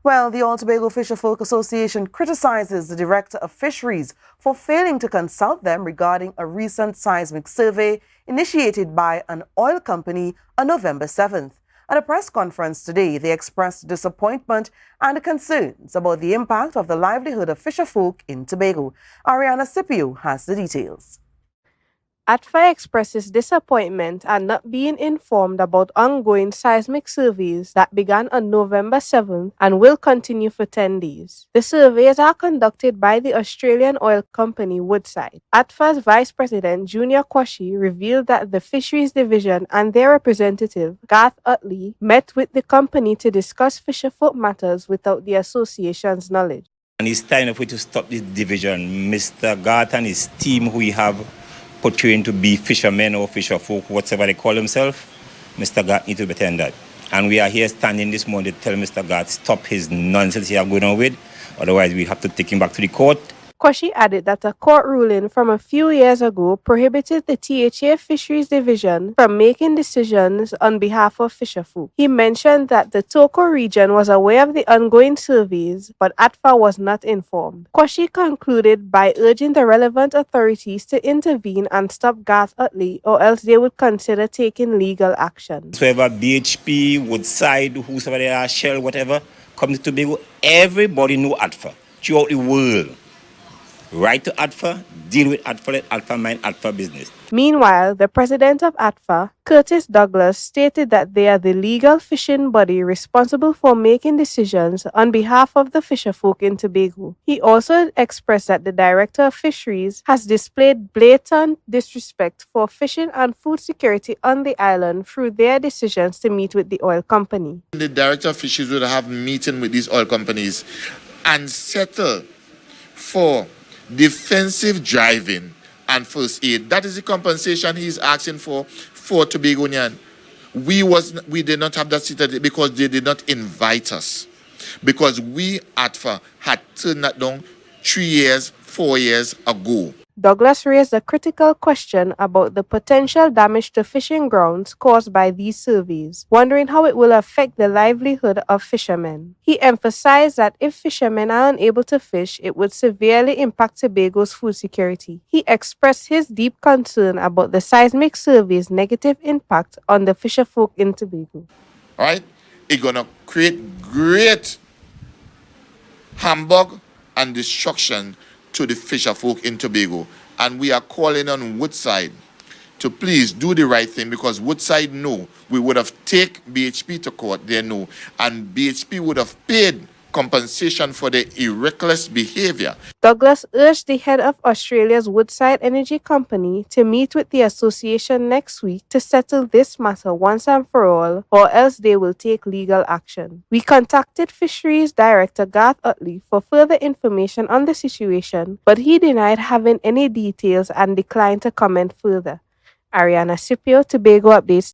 Well, the Tobago Fisherfolk Association criticizes the Director of Fisheries for failing to consult them regarding a recent seismic survey initiated by an oil company on November 7th. At a press conference today, they expressed disappointment and concerns about the impact of the livelihood of fisherfolk in Tobago. Arianna Scipio has the details. ATFA expresses disappointment at not being informed about ongoing seismic surveys that began on November 7th and will continue for 10 days. The surveys are conducted by the Australian oil company Woodside. ATFA's Vice President Junior Quashie revealed that the Fisheries Division and their representative, Garth Utley, met with the company to discuss fisherfolk matters without the association's knowledge. And it's time for you to stop this division. Mr. Garth and his team, who we have portraying to be fishermen or fisherfolk, whatever they call themselves, Mr. Garth needs to be better than that. And we are here standing this morning to tell Mr. Garth stop his nonsense he are going on with. Otherwise, we have to take him back to the court. Quashie added that a court ruling from a few years ago prohibited the THA Fisheries Division from making decisions on behalf of fisherfolk. He mentioned that the Toko region was aware of the ongoing surveys, but ATFA was not informed. Quashie concluded by urging the relevant authorities to intervene and stop Garth Utley, or else they would consider taking legal action. Whoever BHP, Woodside, whoever they are, Shell, whatever, comes to Tobago, everybody know ATFA throughout the world. Right to ATFA, deal with ATFA, let ATFA mind ATFA business. Meanwhile, the president of ATFA, Curtis Douglas, stated that they are the legal fishing body responsible for making decisions on behalf of the fisherfolk in Tobago. He also expressed that the Director of Fisheries has displayed blatant disrespect for fishing and food security on the island through their decisions to meet with the oil company. The Director of Fisheries will have a meeting with these oil companies and settle for defensive driving and first aid. That is the compensation he's asking for Tobagonian. We did not have that seated because they did not invite us. Because we, ATFA, had turned that down 4 years ago. Douglas raised a critical question about the potential damage to fishing grounds caused by these surveys, wondering how it will affect the livelihood of fishermen. He emphasized that if fishermen are unable to fish, it would severely impact Tobago's food security. He expressed his deep concern about the seismic survey's negative impact on the fisherfolk in Tobago. All right? It's going to create great humbug and destruction to the fisherfolk in Tobago. And we are calling on Woodside to please do the right thing, because Woodside know we would have taken BHP to court, they know, and BHP would have paid compensation for their reckless behavior. Douglas urged the head of Australia's Woodside Energy Company to meet with the association next week to settle this matter once and for all, or else they will take legal action. We contacted Fisheries Director Garth Utley for further information on the situation, but he denied having any details and declined to comment further. Arianna Scipio, Tobago Updates.